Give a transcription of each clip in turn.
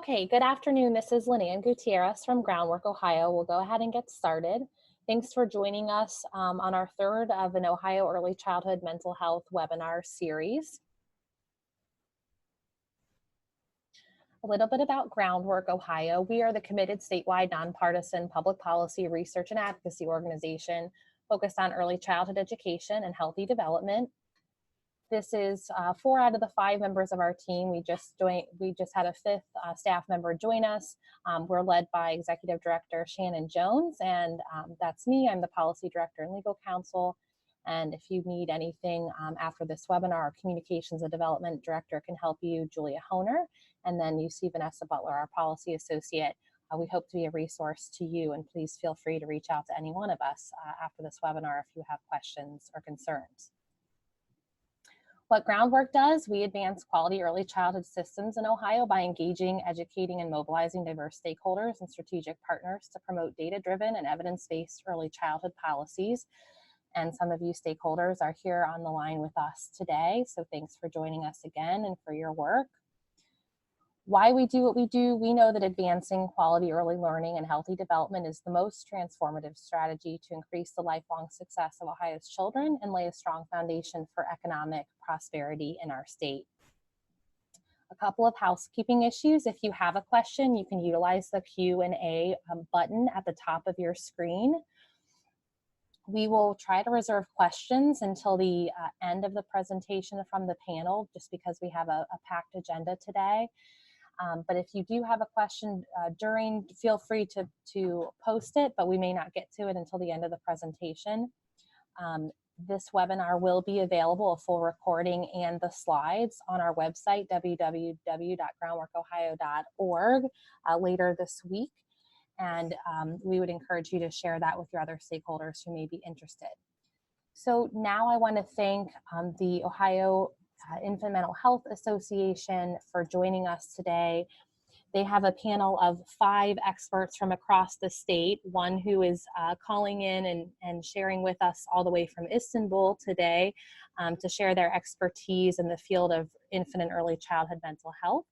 Okay, good afternoon. This is Linnea Gutierrez from Groundwork, Ohio. We'll go ahead and get started. Thanks for joining us on our third of an Ohio Early Childhood Mental Health webinar series. A little bit about Groundwork Ohio. We are the committed statewide nonpartisan public policy research and advocacy organization focused on early childhood education and healthy development. This is 4 out of the 5 members of our team. We just had a 5th staff member join us. We're led by Executive Director Shannon Jones, and that's me. I'm the Policy Director and Legal Counsel. And if you need anything after this webinar, our Communications and Development Director can help you, Julia Honer. And then you see Vanessa Butler, our Policy Associate. We hope to be a resource to you, and please feel free to reach out to any one of us after this webinar if you have questions or concerns. What Groundwork does, we advance quality early childhood systems in Ohio by engaging, educating, and mobilizing diverse stakeholders and strategic partners to promote data-driven and evidence-based early childhood policies. And some of you stakeholders are here on the line with us today, so thanks for joining us again and for your work. Why we do what we do, we know that advancing quality early learning and healthy development is the most transformative strategy to increase the lifelong success of Ohio's children and lay a strong foundation for economic prosperity in our state. A couple of housekeeping issues. If you have a question, you can utilize the Q&A button at the top of your screen. We will try to reserve questions until the end of the presentation from the panel, just because we have a packed agenda today. But if you do have a question feel free to post it, but we may not get to it until the end of the presentation. This webinar will be available, a full recording and the slides, on our website, www.groundworkohio.org, later this week. And we would encourage you to share that with your other stakeholders who may be interested. So now I want to thank the Ohio Infant Mental Health Association for joining us today. They have a panel of 5 experts from across the state, one who is calling in and sharing with us all the way from Istanbul today to share their expertise in the field of infant and early childhood mental health.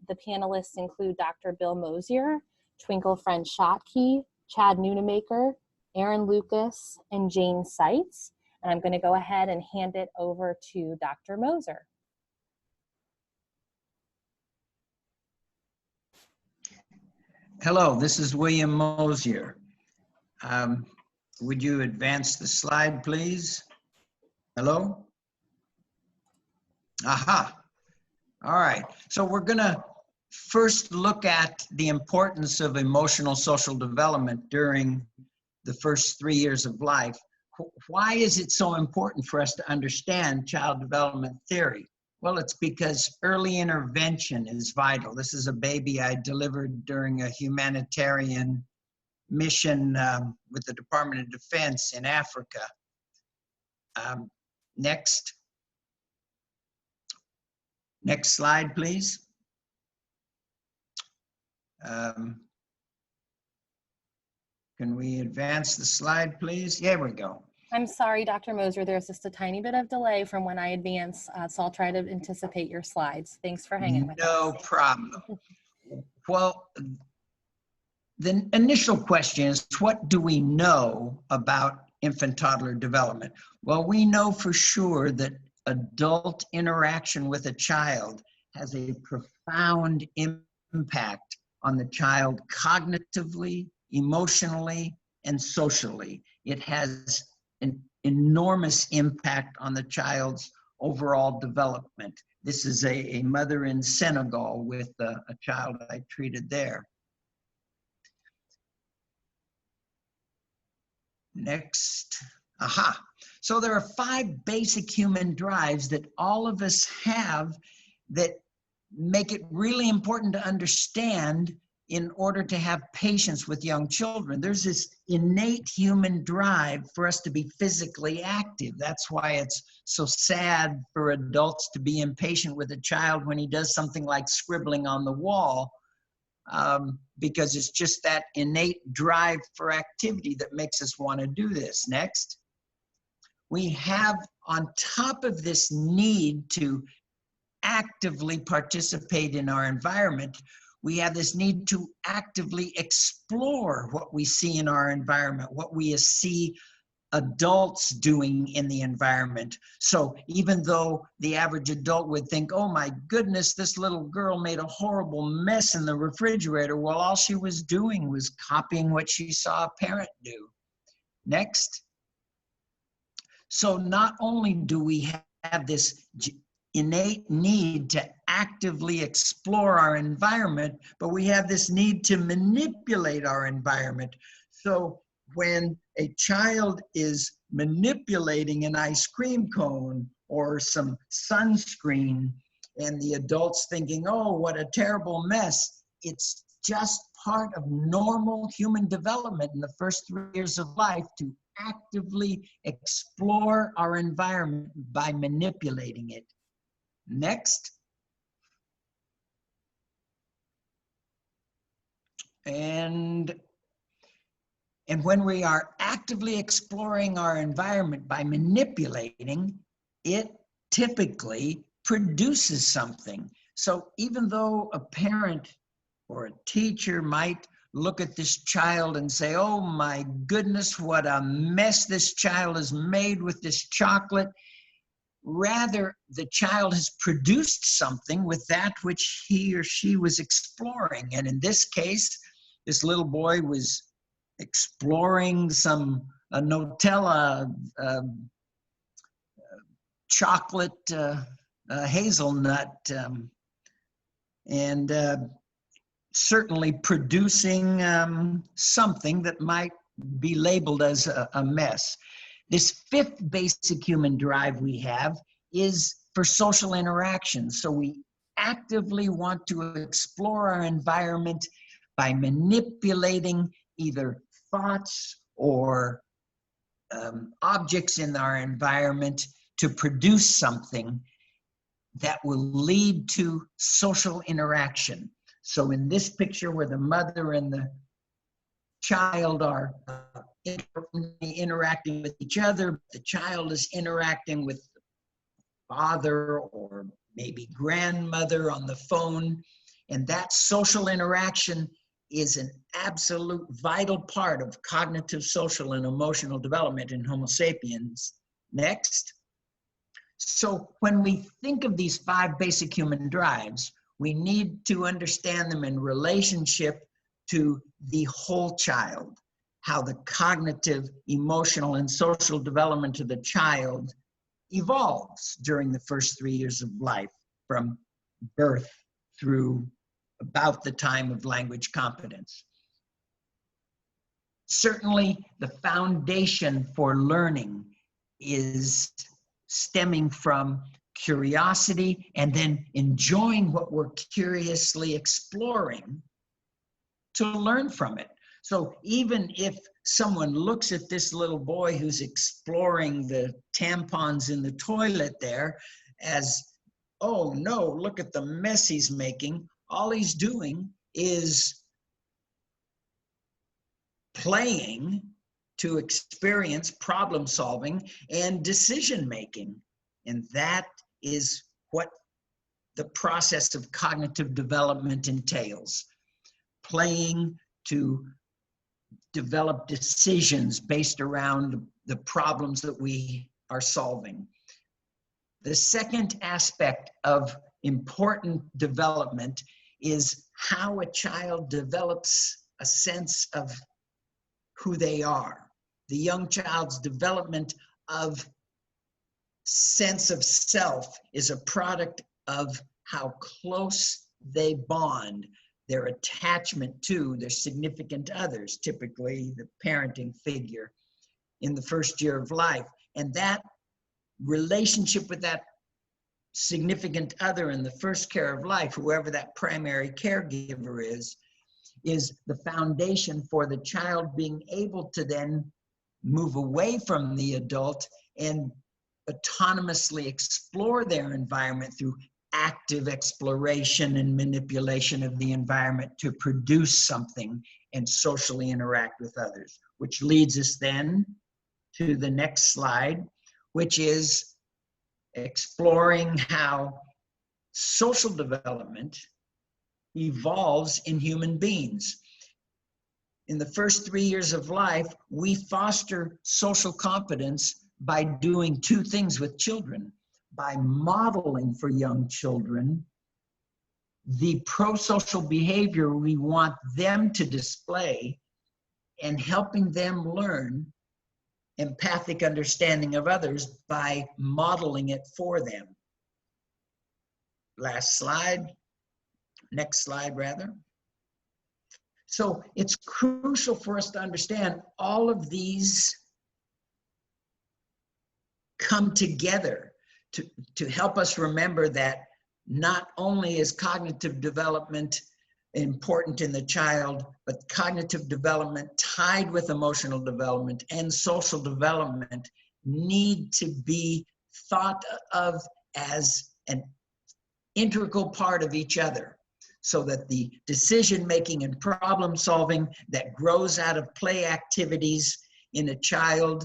The panelists include Dr. Bill Mosier, Twinkle French-Schottky, Chad Noonemaker, Aaron Lucas, and Jane Seitz. And I'm going to go ahead and hand it over to Dr. Moser. Hello, this is William Mosier. Would you advance the slide, please? Hello? Aha. All right. So we're going to first look at the importance of emotional social development during the first 3 years of life. Why is it so important for us to understand child development theory? Well, it's because early intervention is vital. This is a baby I delivered during a humanitarian mission with the Department of Defense in Africa. Next slide, please. Can we advance the slide, please? There we go. I'm sorry, Dr. Moser, there's just a tiny bit of delay from when I advance, so I'll try to anticipate your slides. Thanks for hanging with us. No problem. Well, the initial question is, what do we know about infant-toddler development? Well, we know for sure that adult interaction with a child has a profound impact on the child cognitively, emotionally, and socially. It has an enormous impact on the child's overall development. This is a mother in Senegal with a child I treated there. Next. Aha. So there are 5 basic human drives that all of us have that make it really important to understand in order to have patience with young children. There's this innate human drive for us to be physically active. That's why it's so sad for adults to be impatient with a child when he does something like scribbling on the wall, because it's just that innate drive for activity that makes us want to do this. Next. We have, on top of this need to actively participate in our environment, we have this need to actively explore what we see in our environment, what we see adults doing in the environment. So even though the average adult would think, oh my goodness, this little girl made a horrible mess in the refrigerator, well, all she was doing was copying what she saw a parent do. Next. So not only do we have this innate need to actively explore our environment, but we have this need to manipulate our environment. So when a child is manipulating an ice cream cone or some sunscreen and the adult's thinking, oh, what a terrible mess, it's just part of normal human development in the first 3 years of life to actively explore our environment by manipulating it. Next. And when we are actively exploring our environment by manipulating, it typically produces something. So even though a parent or a teacher might look at this child and say, oh my goodness, what a mess this child has made with this chocolate, rather the child has produced something with that which he or she was exploring. And in this case, this little boy was exploring some Nutella chocolate hazelnut and certainly producing something that might be labeled as a mess. This fifth basic human drive we have is for social interaction. So we actively want to explore our environment by manipulating either thoughts or objects in our environment to produce something that will lead to social interaction. So in this picture where the mother and the child are interacting with each other, the child is interacting with the father or maybe grandmother on the phone, and that social interaction is an absolute vital part of cognitive, social, and emotional development in Homo sapiens. Next. So when we think of these 5 basic human drives, we need to understand them in relationship to the whole child, how the cognitive, emotional, and social development of the child evolves during the first 3 years of life, from birth through about the time of language competence. Certainly, the foundation for learning is stemming from curiosity and then enjoying what we're curiously exploring to learn from it. So even if someone looks at this little boy who's exploring the tampons in the toilet there as, oh no, look at the mess he's making, all he's doing is playing to experience problem solving and decision making. And that is what the process of cognitive development entails. Playing to develop decisions based around the problems that we are solving. The second aspect of important development is how a child develops a sense of who they are. The young child's development of sense of self is a product of how close they bond, their attachment to their significant others, typically the parenting figure in the first year of life. And that relationship with that significant other in the first care of life, whoever that primary caregiver is the foundation for the child being able to then move away from the adult and autonomously explore their environment through active exploration and manipulation of the environment to produce something and socially interact with others, which leads us then to the next slide, which is exploring how social development evolves in human beings. In the first 3 years of life, we foster social competence by doing two things with children: by modeling for young children the pro-social behavior we want them to display, and helping them learn empathic understanding of others by modeling it for them. Last slide. Next slide, rather. So it's crucial for us to understand all of these come together to help us remember that not only is cognitive development important in the child, but cognitive development tied with emotional development and social development need to be thought of as an integral part of each other, so that the decision making and problem solving that grows out of play activities in a child,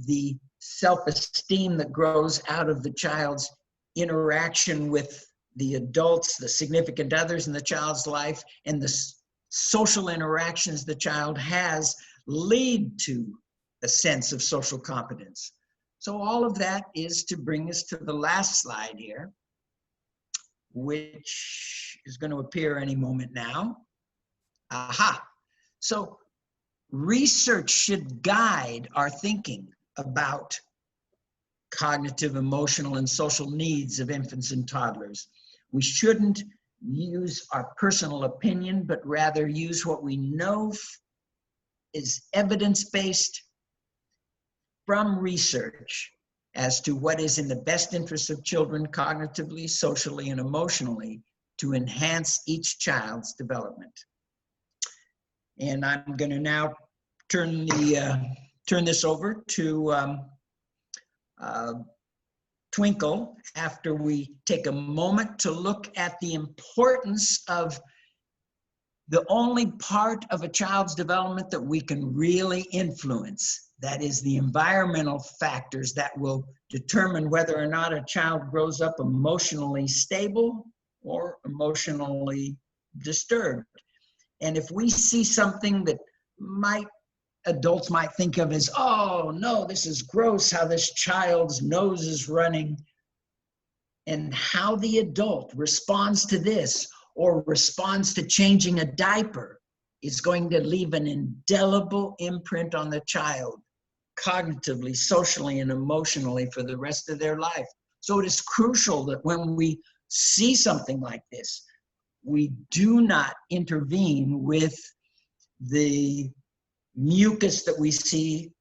the self-esteem that grows out of the child's interaction with the adults, the significant others in the child's life, and the social interactions the child has lead to a sense of social competence. So all of that is to bring us to the last slide here, which is going to appear any moment now. Aha. So research should guide our thinking about cognitive, emotional, and social needs of infants and toddlers. We shouldn't use our personal opinion, but rather use what we know is evidence-based from research as to what is in the best interest of children cognitively, socially, and emotionally to enhance each child's development. And I'm going to now turn this over to Twinkle after we take a moment to look at the importance of the only part of a child's development that we can really influence. That is the environmental factors that will determine whether or not a child grows up emotionally stable or emotionally disturbed. And if we see something that adults might think of as, oh no, this is gross how this child's nose is running, and how the adult responds to this or responds to changing a diaper is going to leave an indelible imprint on the child, cognitively, socially, and emotionally for the rest of their life. So it is crucial that when we see something like this, we do not intervene with the mucus that we see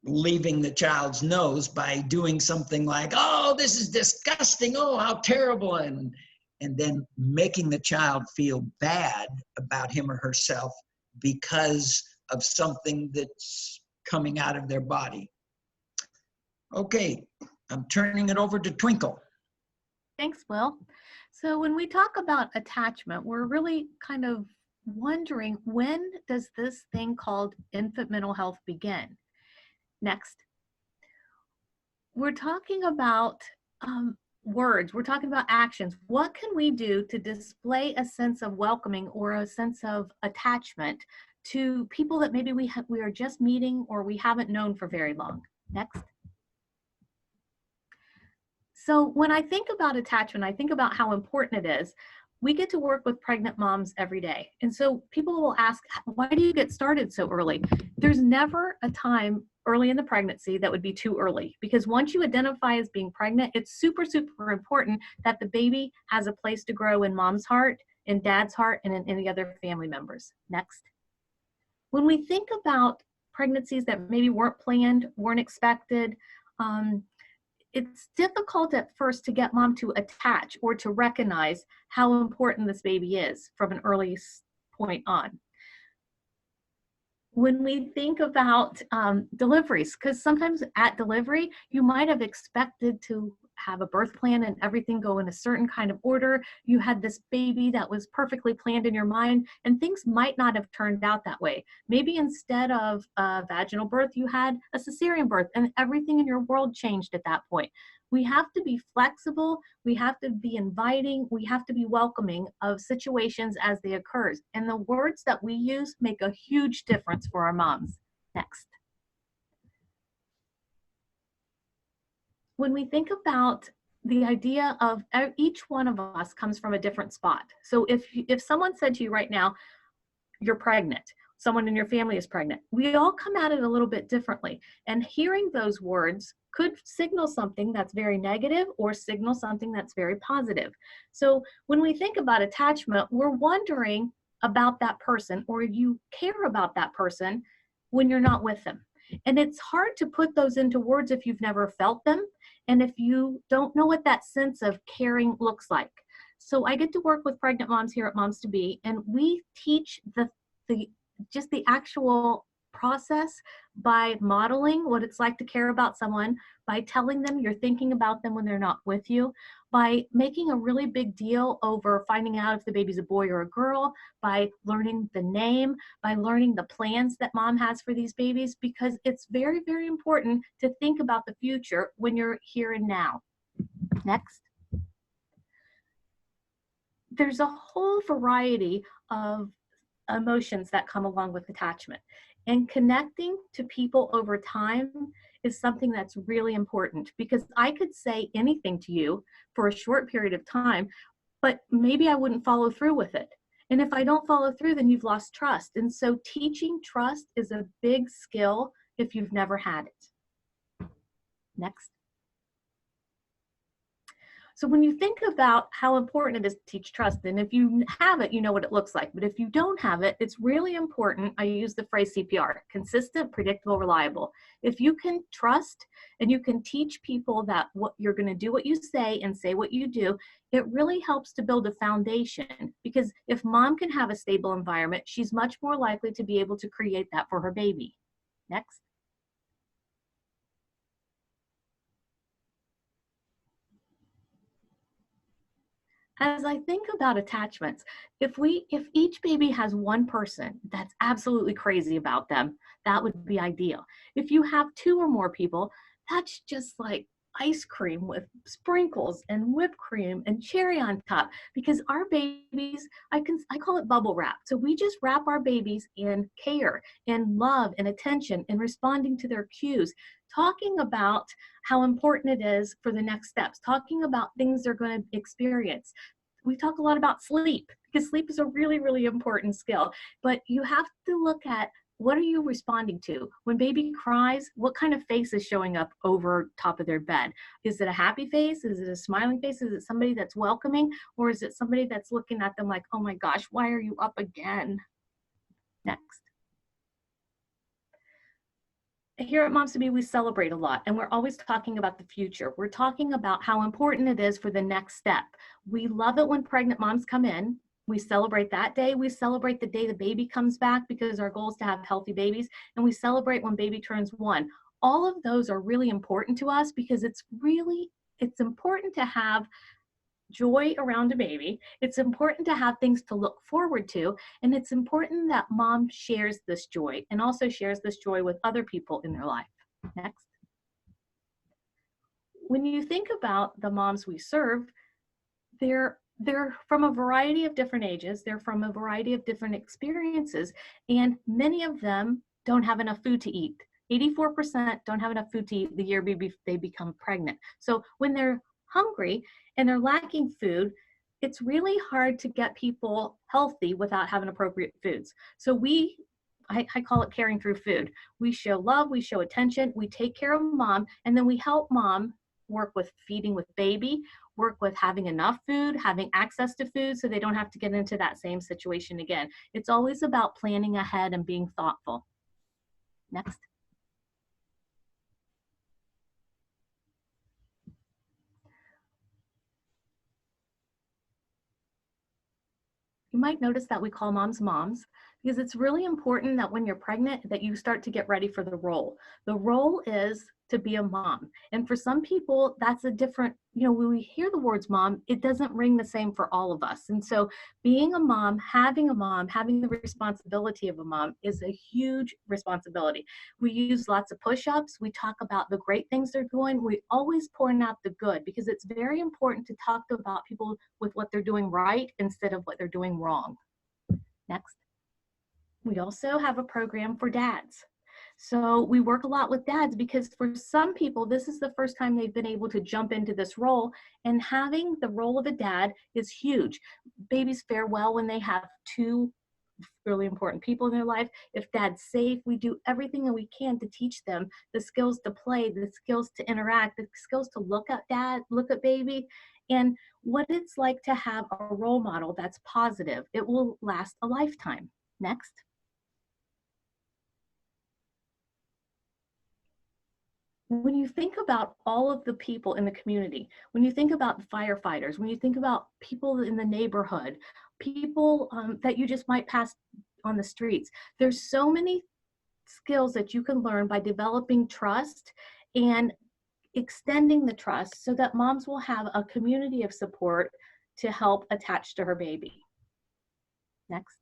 leaving the child's nose by doing something like, oh, this is disgusting, oh, how terrible, and then making the child feel bad about him or herself because of something that's coming out of their body. Okay, I'm turning it over to Twinkle. Thanks, Will. So when we talk about attachment, we're really kind of wondering, when does this thing called infant mental health begin? Next. We're talking about words, we're talking about actions. What can we do to display a sense of welcoming or a sense of attachment to people that maybe we are just meeting or we haven't known for very long? Next. So when I think about attachment, I think about how important it is. We get to work with pregnant moms every day. And so people will ask, why do you get started so early? There's never a time early in the pregnancy that would be too early, because once you identify as being pregnant, it's super, super important that the baby has a place to grow in mom's heart, in dad's heart, and in any other family members. Next. When we think about pregnancies that maybe weren't planned, weren't expected, it's difficult at first to get mom to attach or to recognize how important this baby is from an early point on. When we think about deliveries, because sometimes at delivery, you might have expected to have a birth plan and everything go in a certain kind of order. You had this baby that was perfectly planned in your mind, and things might not have turned out that way. Maybe instead of a vaginal birth, you had a cesarean birth, and everything in your world changed at that point. We have to be flexible. We have to be inviting. We have to be welcoming of situations as they occur. And the words that we use make a huge difference for our moms. Next. When we think about the idea of each one of us comes from a different spot. So if someone said to you right now, you're pregnant, someone in your family is pregnant, we all come at it a little bit differently. And hearing those words could signal something that's very negative or signal something that's very positive. So when we think about attachment, we're wondering about that person, or you care about that person when you're not with them. And it's hard to put those into words if you've never felt them and if you don't know what that sense of caring looks like. So I get to work with pregnant moms here at Moms to Be, and we teach the just the actual process by modeling what it's like to care about someone, by telling them you're thinking about them when they're not with you, by making a really big deal over finding out if the baby's a boy or a girl, by learning the name, by learning the plans that mom has for these babies, because it's very, very important to think about the future when you're here and now. Next. There's a whole variety of emotions that come along with attachment. And connecting to people over time is something that's really important, because I could say anything to you for a short period of time, but maybe I wouldn't follow through with it. And if I don't follow through, then you've lost trust. And so teaching trust is a big skill if you've never had it. Next. So when you think about how important it is to teach trust, and if you have it, you know what it looks like. But if you don't have it, it's really important. I use the phrase CPR, consistent, predictable, reliable. If you can trust and you can teach people that what you're going to do what you say and say what you do, it really helps to build a foundation, because if mom can have a stable environment, she's much more likely to be able to create that for her baby. Next. As I think about attachments, if each baby has one person that's absolutely crazy about them, that would be ideal. If you have two or more people, that's just like ice cream with sprinkles and whipped cream and cherry on top, because our babies, I call it bubble wrap. So we just wrap our babies in care and love and attention and responding to their cues, talking about how important it is for the next steps, talking about things they're going to experience. We talk a lot about sleep, because sleep is a really, really important skill, but you have to look at, what are you responding to? When baby cries, what kind of face is showing up over top of their bed? Is it a happy face? Is it a smiling face? Is it somebody that's welcoming? Or is it somebody that's looking at them like, oh my gosh, why are you up again? Next. Here at Moms to Be, we celebrate a lot, and we're always talking about the future. We're talking about how important it is for the next step. We love it when pregnant moms come in. We celebrate that day. We celebrate the day the baby comes back, because our goal is to have healthy babies. And we celebrate when baby turns 1. All of those are really important to us, because it's important to have joy around a baby. It's important to have things to look forward to. And it's important that mom shares this joy and also shares this joy with other people in their life. Next. When you think about the moms we serve, they're from a variety of different ages. They're from a variety of different experiences. And many of them don't have enough food to eat. 84% don't have enough food to eat the year they become pregnant. So when they're hungry and they're lacking food, it's really hard to get people healthy without having appropriate foods. So I call it caring through food. We show love, we show attention, we take care of mom, and then we help mom work with feeding with baby, work with having enough food, having access to food, so they don't have to get into that same situation again. It's always about planning ahead and being thoughtful. Next. You might notice that we call moms moms, because it's really important that when you're pregnant that you start to get ready for the role. The role is to be a mom. And for some people, that's a different, when we hear the words mom, it doesn't ring the same for all of us. And so being a mom, having the responsibility of a mom is a huge responsibility. We use lots of push-ups. We talk about the great things they're doing. We always point out the good, because it's very important to talk about people with what they're doing right instead of what they're doing wrong. Next. We also have a program for dads. So we work a lot with dads, because for some people, this is the first time they've been able to jump into this role, and having the role of a dad is huge. Babies fare well when they have two really important people in their life. If dad's safe, we do everything that we can to teach them the skills to play, the skills to interact, the skills to look at dad, look at baby, and what it's like to have a role model that's positive. It will last a lifetime. Next. When you think about all of the people in the community, when you think about the firefighters, when you think about people in the neighborhood, people that you just might pass on the streets, there's so many skills that you can learn by developing trust and extending the trust, so that moms will have a community of support to help attach to her baby. Next.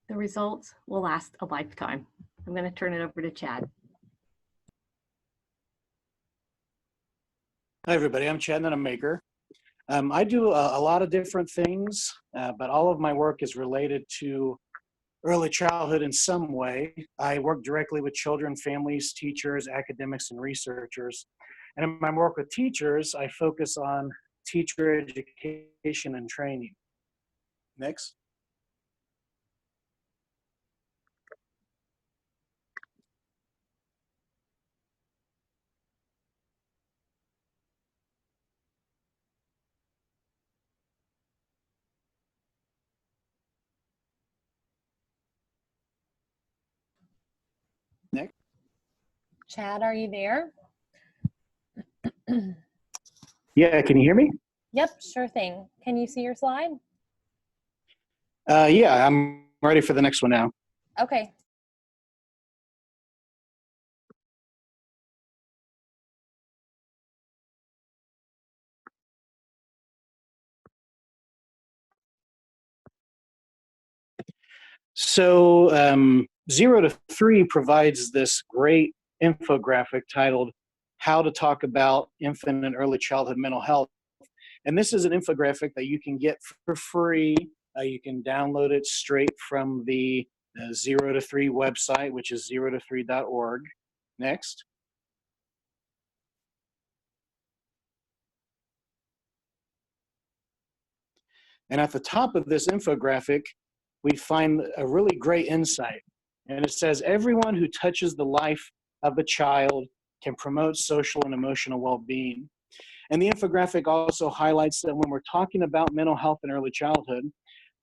The results will last a lifetime. I'm going to turn it over to Chad. Hi, everybody. I'm Chad, and I'm a maker. I do a lot of different things, but all of my work is related to early childhood in some way. I work directly with children, families, teachers, academics, and researchers. And in my work with teachers, I focus on teacher education and training. Next. Next. Chad, are you there? Yeah, can you hear me? Yep, sure thing. Can you see your slide? Yeah, I'm ready for the next one now. Okay. So 0 to 3 provides this great infographic titled How to Talk About Infant and Early Childhood Mental Health. And this is an infographic that you can get for free. You can download it straight from the 0 to 3 website, which is 0to3.org. Next. And at the top of this infographic, we find a really great insight. And it says, everyone who touches the life of a child can promote social and emotional well-being. And the infographic also highlights that when we're talking about mental health in early childhood,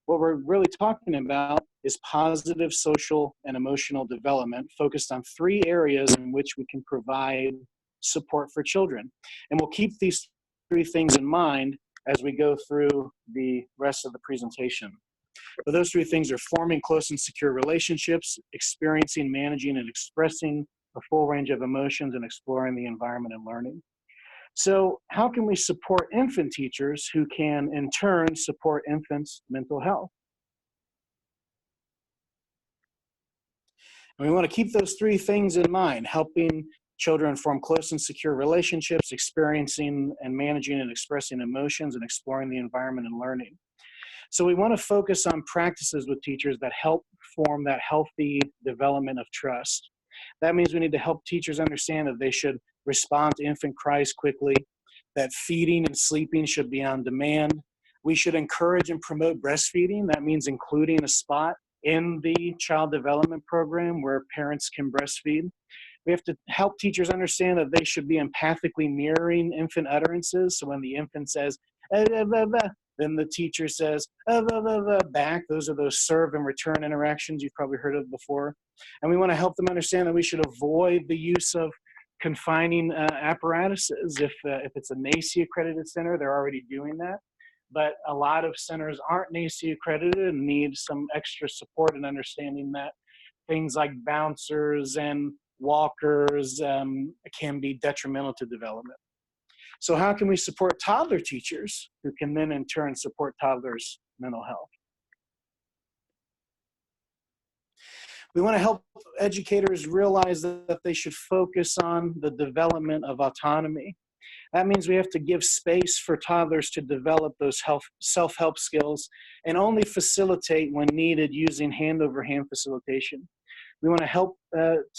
what we're really talking about is positive social and emotional development focused on 3 areas in which we can provide support for children. And we'll keep these 3 things in mind as we go through the rest of the presentation. But those 3 things are forming close and secure relationships, experiencing, managing, and expressing a full range of emotions, and exploring the environment and learning. So how can we support infant teachers who can, in turn, support infants' mental health? And we want to keep those 3 things in mind: helping children form close and secure relationships, experiencing and managing and expressing emotions, and exploring the environment and learning. So we want to focus on practices with teachers that help form that healthy development of trust. That means we need to help teachers understand that they should respond to infant cries quickly, that feeding and sleeping should be on demand. We should encourage and promote breastfeeding. That means including a spot in the child development program where parents can breastfeed. We have to help teachers understand that they should be empathically mirroring infant utterances. So when the infant says, then the teacher says, back. Those are those serve and return interactions you've probably heard of before. And we want to help them understand that we should avoid the use of confining apparatuses. If it's a NACE accredited center, they're already doing that. But a lot of centers aren't NACE accredited and need some extra support in understanding that things like bouncers and walkers can be detrimental to development. So how can we support toddler teachers who can then in turn support toddlers' mental health? We want to help educators realize that they should focus on the development of autonomy. That means we have to give space for toddlers to develop those self-help skills and only facilitate when needed using hand-over-hand facilitation. We want to help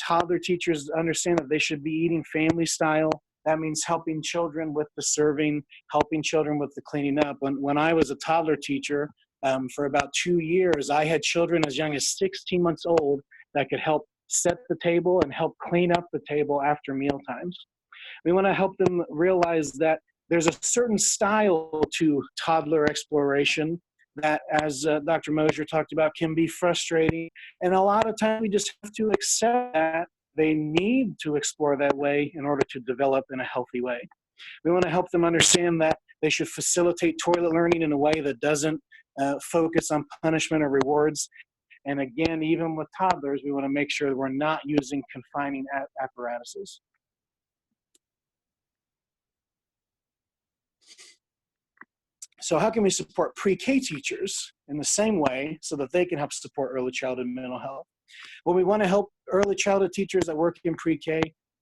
toddler teachers understand that they should be eating family style. That means helping children with the serving, helping children with the cleaning up. When I was a toddler teacher for about 2 years, I had children as young as 16 months old that could help set the table and help clean up the table after meal times. We want to help them realize that there's a certain style to toddler exploration that, as Dr. Mosier talked about, can be frustrating. And a lot of times we just have to accept that they need to explore that way in order to develop in a healthy way. We want to help them understand that they should facilitate toilet learning in a way that doesn't focus on punishment or rewards. And again, even with toddlers, we want to make sure that we're not using confining apparatuses. So how can we support pre-K teachers in the same way so that they can help support early childhood mental health? Well, we want to help early childhood teachers that work in pre-K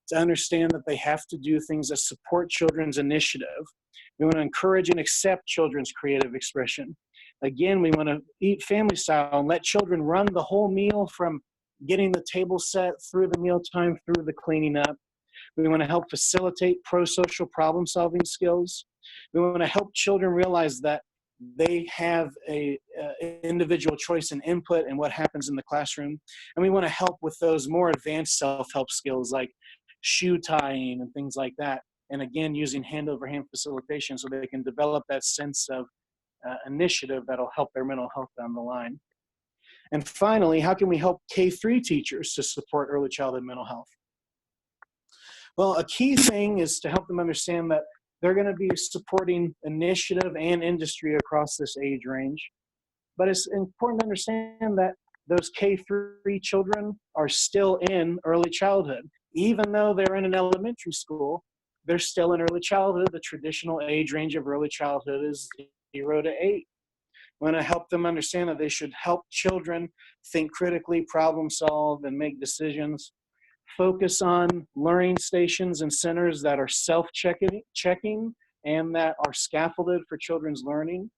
to understand that they have to do things that support children's initiative. We want to encourage and accept children's creative expression. Again, we want to eat family style and let children run the whole meal from getting the table set through the mealtime, through the cleaning up. We want to help facilitate pro-social problem-solving skills. We want to help children realize that they have a individual choice and input in what happens in the classroom. And we want to help with those more advanced self-help skills like shoe tying and things like that. And again, using hand-over-hand facilitation so they can develop that sense of initiative that'll help their mental health down the line. And finally, how can we help K-3 teachers to support early childhood mental health? Well, a key thing is to help them understand that they're going to be supporting initiative and industry across this age range. But it's important to understand that those K-3 children are still in early childhood. Even though they're in an elementary school, they're still in early childhood. The traditional age range of early childhood is 0 to 8. We want to help them understand that they should help children think critically, problem solve, and make decisions. Focus on learning stations and centers that are self-checking and that are scaffolded for children's learning.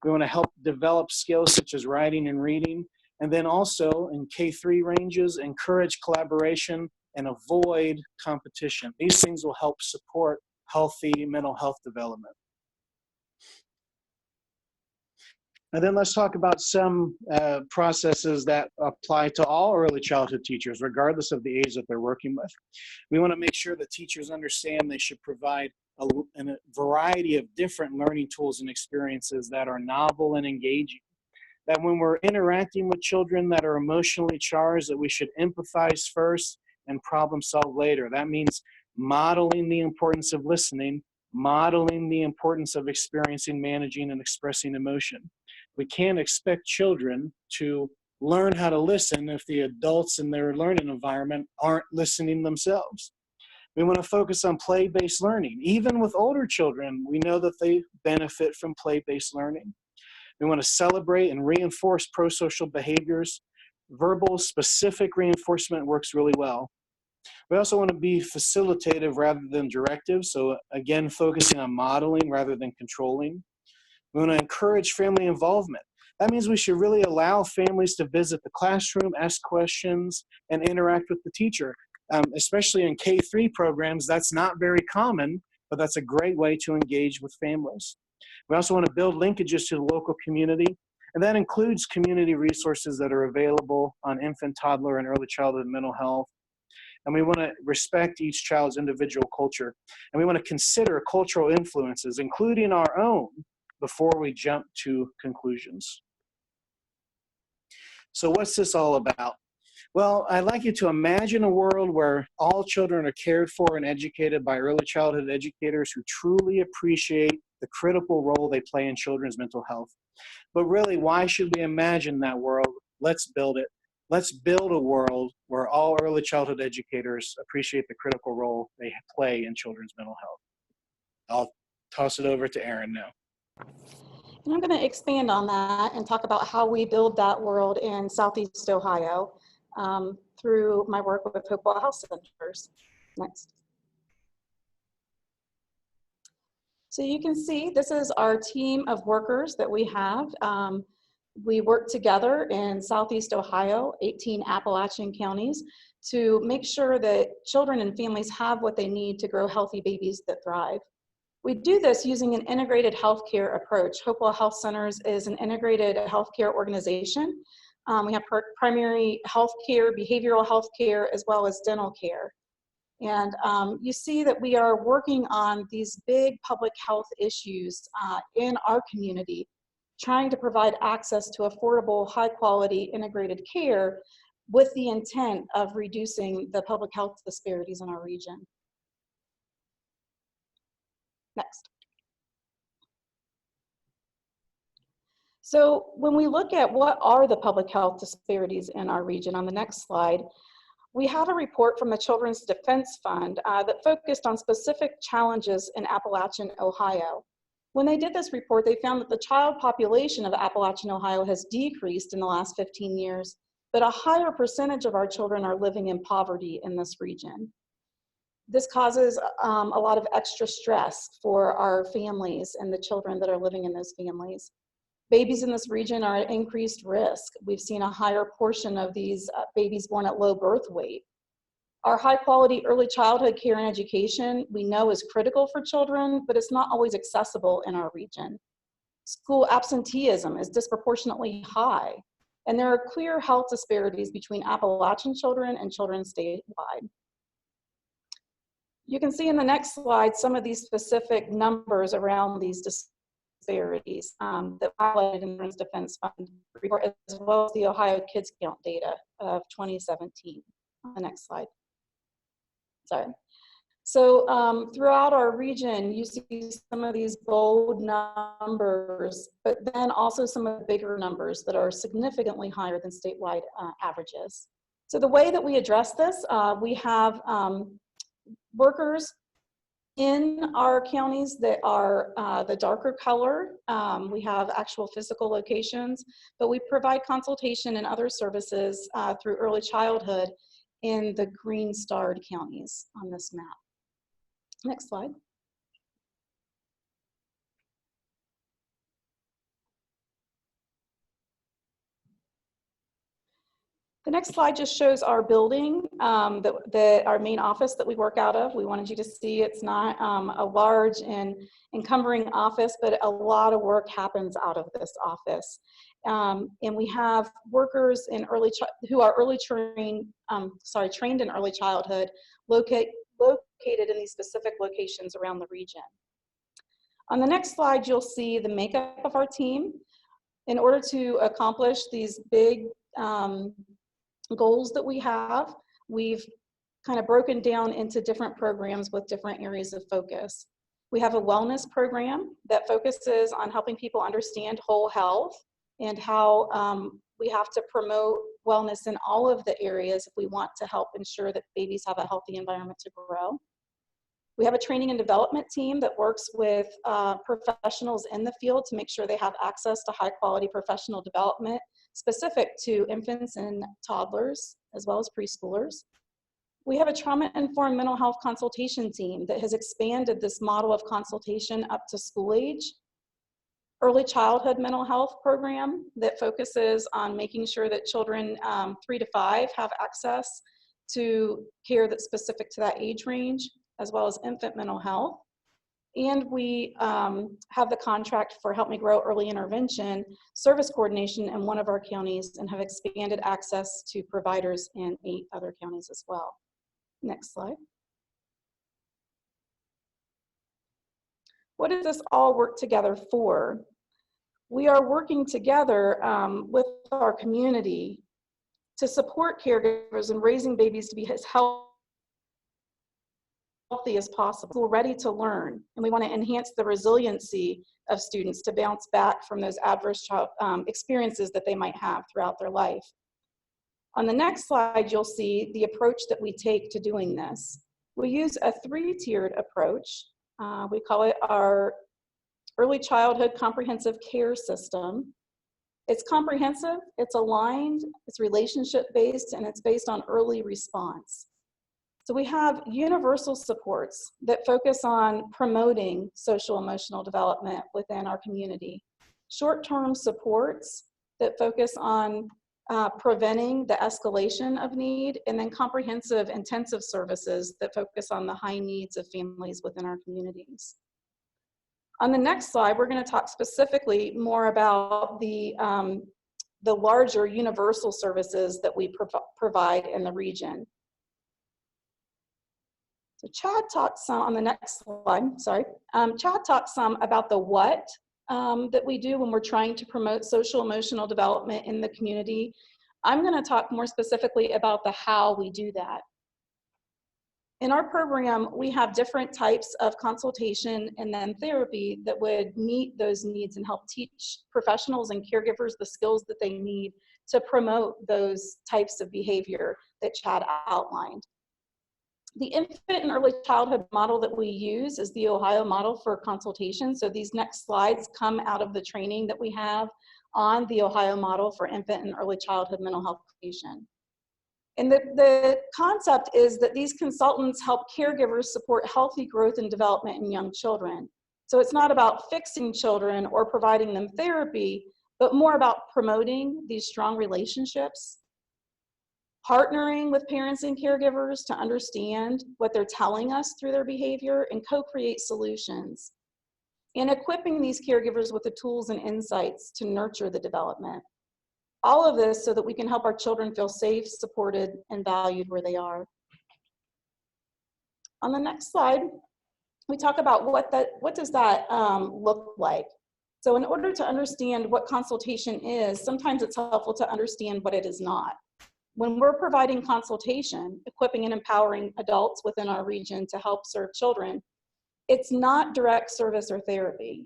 We want to help develop skills such as writing and reading. And then also in K-3 ranges, encourage collaboration and avoid competition. These things will help support healthy mental health development. And then let's talk about some processes that apply to all early childhood teachers, regardless of the age that they're working with. We want to make sure that teachers understand they should provide a variety of different learning tools and experiences that are novel and engaging. That when we're interacting with children that are emotionally charged, that we should empathize first and problem solve later. That means modeling the importance of listening, modeling the importance of experiencing, managing, and expressing emotion. We can't expect children to learn how to listen if the adults in their learning environment aren't listening themselves. We want to focus on play-based learning. Even with older children, we know that they benefit from play-based learning. We want to celebrate and reinforce pro-social behaviors. Verbal, specific reinforcement works really well. We also want to be facilitative rather than directive. So again, focusing on modeling rather than controlling. We want to encourage family involvement. That means we should really allow families to visit the classroom, ask questions, and interact with the teacher. Especially in K-3 programs, that's not very common, but that's a great way to engage with families. We also want to build linkages to the local community, and that includes community resources that are available on infant, toddler, and early childhood mental health. And we want to respect each child's individual culture. And we want to consider cultural influences, including our own, before we jump to conclusions. So what's this all about? Well, I'd like you to imagine a world where all children are cared for and educated by early childhood educators who truly appreciate the critical role they play in children's mental health. But really, why should we imagine that world? Let's build it. Let's build a world where all early childhood educators appreciate the critical role they play in children's mental health. I'll toss it over to Erin now. And I'm going to expand on that and talk about how we build that world in Southeast Ohio through my work with Hopewell Health Centers. Next. So you can see this is our team of workers that we have. We work together in Southeast Ohio, 18 Appalachian counties, to make sure that children and families have what they need to grow healthy babies that thrive. We do this using an integrated healthcare approach. Hopewell Health Centers is an integrated healthcare organization. We have primary healthcare, behavioral healthcare, as well as dental care. And you see that we are working on these big public health issues in our community, trying to provide access to affordable, high quality integrated care with the intent of reducing the public health disparities in our region. Next. So when we look at what are the public health disparities in our region, on the next slide, we have a report from the Children's Defense Fund that focused on specific challenges in Appalachian Ohio. When they did this report, they found that the child population of Appalachian Ohio has decreased in the last 15 years, but a higher percentage of our children are living in poverty in this region. This causes a lot of extra stress for our families and the children that are living in those families. Babies in this region are at increased risk. We've seen a higher portion of these babies born at low birth weight. Our high quality early childhood care and education we know is critical for children, but it's not always accessible in our region. School absenteeism is disproportionately high, and there are clear health disparities between Appalachian children and children statewide. You can see in the next slide some of these specific numbers around these disparities that highlighted in the Children's Defense Fund report, as well as the Ohio Kids Count data of 2017. On the next slide. Sorry. So throughout our region, you see some of these bold numbers, but then also some of the bigger numbers that are significantly higher than statewide averages. So the way that we address this, we have workers in our counties that are the darker color. We have actual physical locations, but we provide consultation and other services through early childhood in the green starred counties on this map. Next slide. The next slide just shows our building, our main office that we work out of. We wanted you to see it's not a large and encumbering office, but a lot of work happens out of this office. And we have workers in who are trained in early childhood, located in these specific locations around the region. On the next slide, you'll see the makeup of our team. In order to accomplish these big goals that we have, we've kind of broken down into different programs with different areas of focus. We have a wellness program that focuses on helping people understand whole health and how we have to promote wellness in all of the areas if we want to help ensure that babies have a healthy environment to grow. We have a training and development team that works with professionals in the field to make sure they have access to high quality professional development specific to infants and toddlers, as well as preschoolers. We have a trauma-informed mental health consultation team that has expanded this model of consultation up to school age. Early childhood mental health program that focuses on making sure that children 3 to 5 have access to care that's specific to that age range, as well as infant mental health. And we have the contract for Help Me Grow Early Intervention service coordination in one of our counties and have expanded access to providers in 8 other counties as well. Next slide. What does this all work together for? We are working together with our community to support caregivers in raising babies to be as healthy as possible, ready to learn, and we want to enhance the resiliency of students to bounce back from those adverse experiences that they might have throughout their life. On the next slide, you'll see the approach that we take to doing this. We use a 3-tiered approach. We call it our Early Childhood Comprehensive Care System. It's comprehensive, it's aligned, it's relationship-based, and it's based on early response. So we have universal supports that focus on promoting social emotional development within our community. Short-term supports that focus on preventing the escalation of need, and then comprehensive intensive services that focus on the high needs of families within our communities. On the next slide, we're going to talk specifically more about the larger universal services that we provide in the region. So Chad talked some on the next slide, sorry. Chad talked some about the what that we do when we're trying to promote social emotional development in the community. I'm going to talk more specifically about the how we do that. In our program, we have different types of consultation and then therapy that would meet those needs and help teach professionals and caregivers the skills that they need to promote those types of behavior that Chad outlined. The infant and early childhood model that we use is the Ohio model for consultation. So these next slides come out of the training that we have on the Ohio model for infant and early childhood mental health education. And the concept is that these consultants help caregivers support healthy growth and development in young children. So it's not about fixing children or providing them therapy, but more about promoting these strong relationships, partnering with parents and caregivers to understand what they're telling us through their behavior and co-create solutions, and equipping these caregivers with the tools and insights to nurture the development. All of this so that we can help our children feel safe, supported, and valued where they are. On the next slide, we talk about what does that look like. So in order to understand what consultation is, sometimes it's helpful to understand what it is not. When we're providing consultation, equipping and empowering adults within our region to help serve children, it's not direct service or therapy.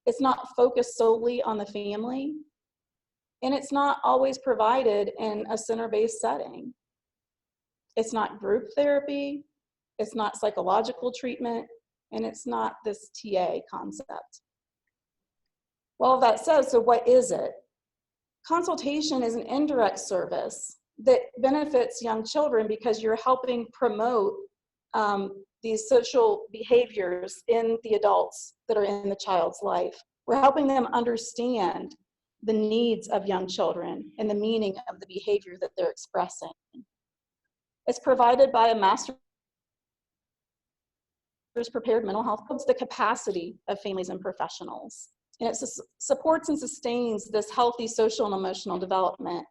It's not focused solely on the family, and it's not always provided in a center-based setting. It's not group therapy, it's not psychological treatment, and it's not this TA concept. Well, that says, so what is it? Consultation is an indirect service that benefits young children because you're helping promote these social behaviors in the adults that are in the child's life. We're helping them understand the needs of young children and the meaning of the behavior that they're expressing. It's provided by a master's prepared mental health, builds the capacity of families and professionals. And it supports and sustains this healthy social and emotional development.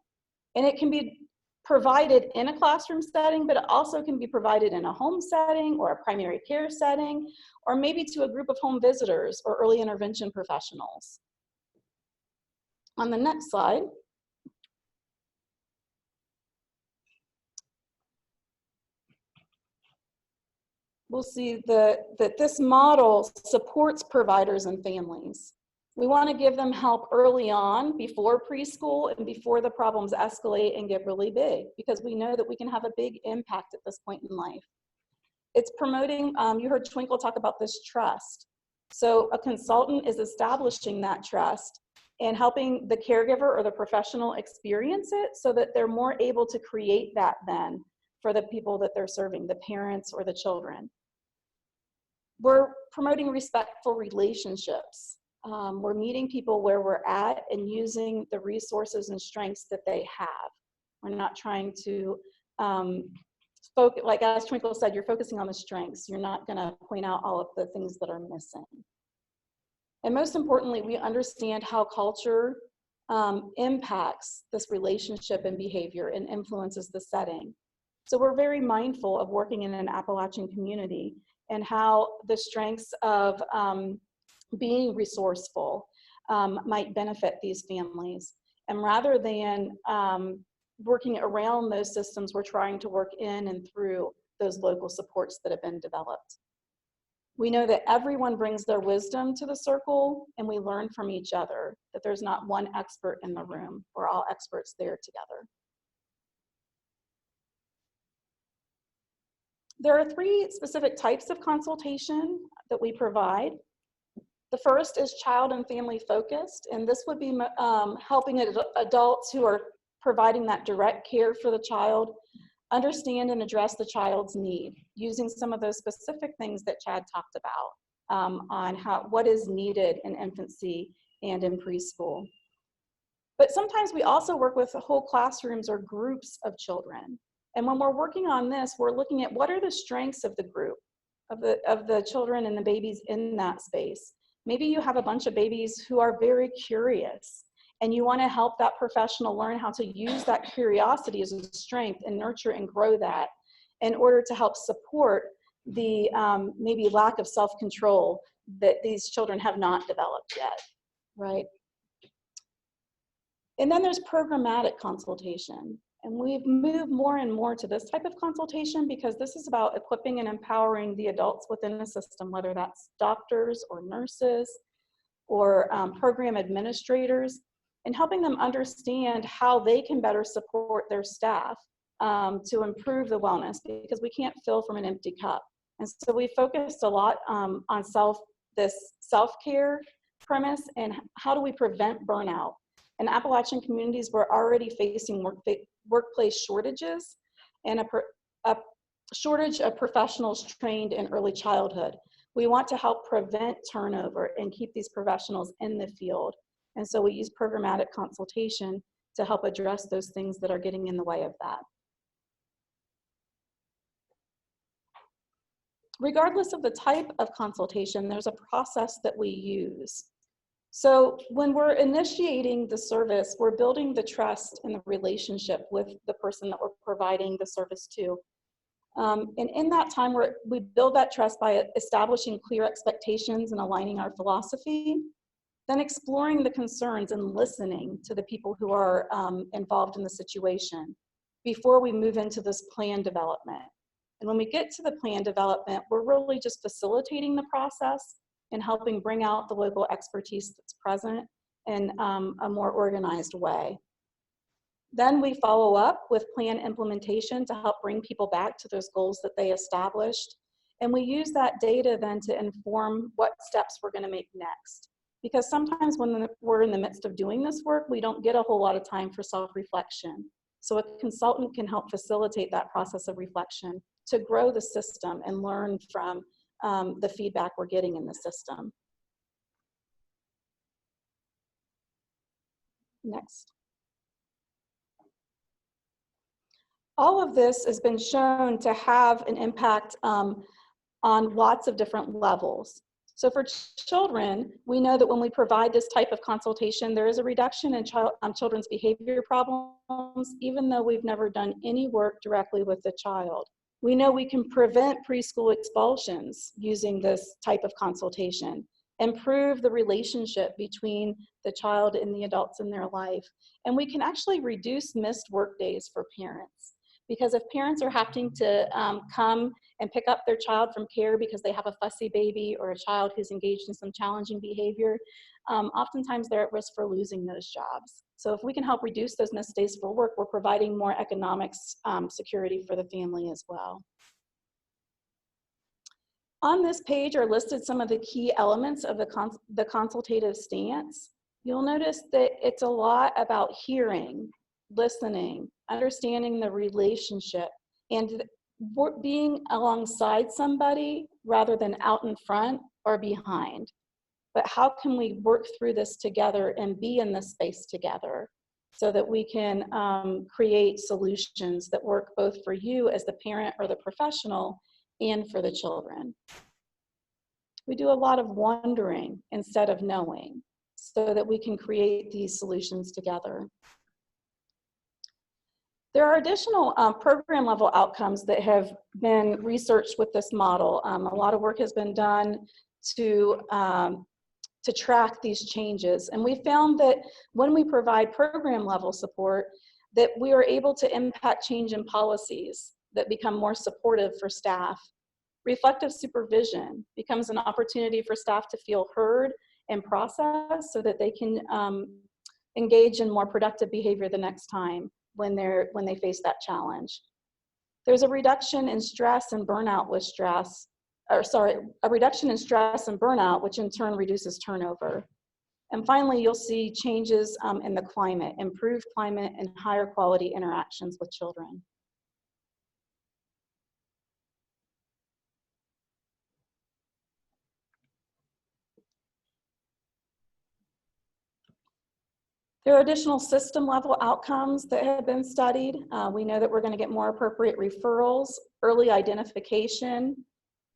And it can be provided in a classroom setting, but it also can be provided in a home setting or a primary care setting, or maybe to a group of home visitors or early intervention professionals. On the next slide, we'll see that this model supports providers and families. We want to give them help early on, before preschool and before the problems escalate and get really big, because we know that we can have a big impact at this point in life. It's promoting, you heard Twinkle talk about this trust. So a consultant is establishing that trust and helping the caregiver or the professional experience it so that they're more able to create that then for the people that they're serving, the parents or the children. We're promoting respectful relationships. We're meeting people where we're at and using the resources and strengths that they have. We're not trying to focus, like as Twinkle said, you're focusing on the strengths. You're not gonna point out all of the things that are missing. And most importantly, we understand how culture impacts this relationship and behavior and influences the setting. So we're very mindful of working in an Appalachian community and how the strengths of being resourceful might benefit these families. And rather than working around those systems, we're trying to work in and through those local supports that have been developed. We know that everyone brings their wisdom to the circle, and we learn from each other, that there's not one expert in the room. We're all experts there together. There are 3 specific types of consultation that we provide. The first is child and family focused, and this would be helping adults who are providing that direct care for the child understand and address the child's need, using some of those specific things that Chad talked about on what is needed in infancy and in preschool. But sometimes we also work with whole classrooms or groups of children. And when we're working on this, we're looking at what are the strengths of the group, of the children and the babies in that space. Maybe you have a bunch of babies who are very curious, and you want to help that professional learn how to use that curiosity as a strength and nurture and grow that in order to help support the maybe lack of self-control that these children have not developed yet, right? And then there's programmatic consultation. And we've moved more and more to this type of consultation because this is about equipping and empowering the adults within the system, whether that's doctors or nurses or program administrators, and helping them understand how they can better support their staff to improve the wellness, because we can't fill from an empty cup. And so we focused a lot on this self-care premise and how do we prevent burnout. In Appalachian communities, we're already facing workplace shortages and a shortage of professionals trained in early childhood. We want to help prevent turnover and keep these professionals in the field. And so we use programmatic consultation to help address those things that are getting in the way of that. Regardless of the type of consultation, there's a process that we use. So when we're initiating the service, we're building the trust and the relationship with the person that we're providing the service to. And in that time, we build that trust by establishing clear expectations and aligning our philosophy, then exploring the concerns and listening to the people who are involved in the situation before we move into this plan development. And when we get to the plan development, we're really just facilitating the process and helping bring out the local expertise that's present in a more organized way. Then we follow up with plan implementation to help bring people back to those goals that they established. And we use that data then to inform what steps we're gonna make next. Because sometimes when we're in the midst of doing this work, we don't get a whole lot of time for self-reflection. So a consultant can help facilitate that process of reflection to grow the system and learn from the feedback we're getting in the system. Next. All of this has been shown to have an impact on lots of different levels. So for children, we know that when we provide this type of consultation, there is a reduction in children's behavior problems, even though we've never done any work directly with the child. We know we can prevent preschool expulsions using this type of consultation, improve the relationship between the child and the adults in their life, and we can actually reduce missed work days for parents. Because if parents are having to come and pick up their child from care because they have a fussy baby or a child who's engaged in some challenging behavior, oftentimes they're at risk for losing those jobs. So if we can help reduce those missed days for work, we're providing more economic security for the family as well. On this page are listed some of the key elements of the consultative stance. You'll notice that it's a lot about hearing, listening, understanding the relationship, and being alongside somebody rather than out in front or behind. But how can we work through this together and be in this space together so that we can create solutions that work both for you as the parent or the professional and for the children. We do a lot of wondering instead of knowing so that we can create these solutions together. There are additional program level outcomes that have been researched with this model. A lot of work has been done to track these changes. And we found that when we provide program level support, that we are able to impact change in policies that become more supportive for staff. Reflective supervision becomes an opportunity for staff to feel heard and processed so that they can engage in more productive behavior the next time when they face that challenge. There's a reduction in stress and burnout with a reduction in stress and burnout, which in turn reduces turnover. And finally, you'll see changes in the climate, improved climate and higher quality interactions with children. There are additional system level outcomes that have been studied. We know that we're going to get more appropriate referrals, early identification,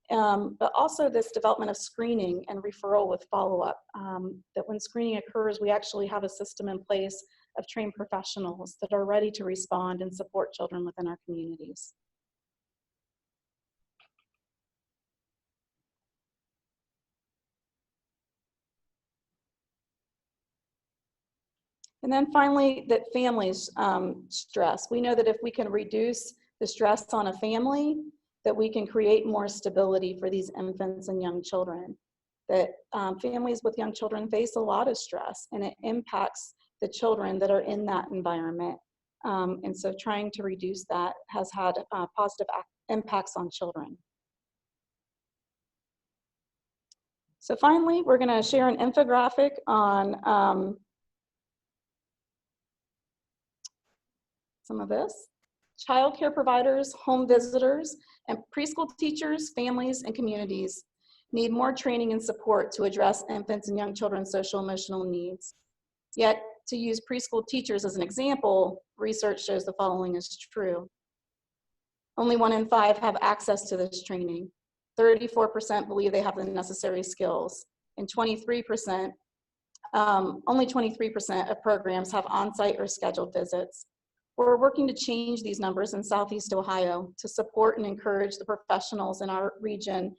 but also this development of screening and referral with follow-up. That when screening occurs, we actually have a system in place of trained professionals that are ready to respond and support children within our communities. And then finally, that families stress. We know that if we can reduce the stress on a family, that we can create more stability for these infants and young children. That families with young children face a lot of stress, and it impacts the children that are in that environment. And so trying to reduce that has had positive impacts on children. So finally, we're gonna share an infographic on some of this. Childcare providers, home visitors, and preschool teachers, families, and communities need more training and support to address infants and young children's social emotional needs. Yet, to use preschool teachers as an example, research shows the following is true. Only 1 in 5 have access to this training. 34% believe they have the necessary skills, and 23%, only 23% of programs have on-site or scheduled visits. We're working to change these numbers in Southeast Ohio to support and encourage the professionals in our region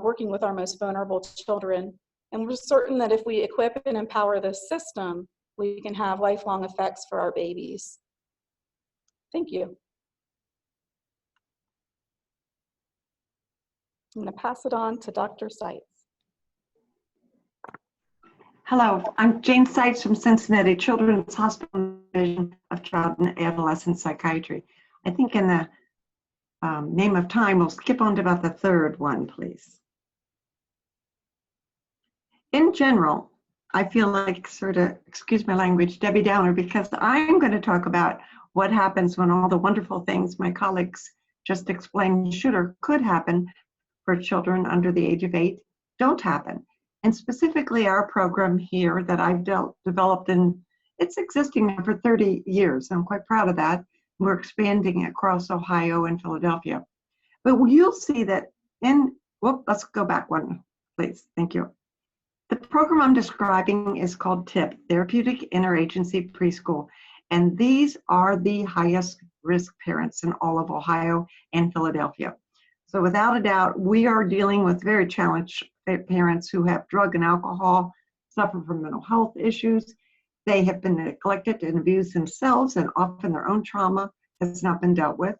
working with our most vulnerable children. And we're certain that if we equip and empower this system, we can have lifelong effects for our babies. Thank you. I'm going to pass it on to Dr. Seitz. Hello, I'm Jane Seitz from Cincinnati Children's Hospital Division of Child and Adolescent Psychiatry. I think in the name of time, we'll skip on to about the third one, please. In general, I feel like sort of, excuse my language, Debbie Downer, because I'm going to talk about what happens when all the wonderful things my colleagues just explained should or could happen for children under the age of 8 don't happen. And specifically our program here that I've developed, and it's existing now for 30 years. I'm quite proud of that. We're expanding across Ohio and Philadelphia. But you'll see that let's go back one, please. Thank you. The program I'm describing is called TIP, Therapeutic Interagency Preschool. And these are the highest risk parents in all of Ohio and Philadelphia. So without a doubt, we are dealing with very challenged parents who have drug and alcohol, suffer from mental health issues. They have been neglected and abused themselves, and often their own trauma has not been dealt with.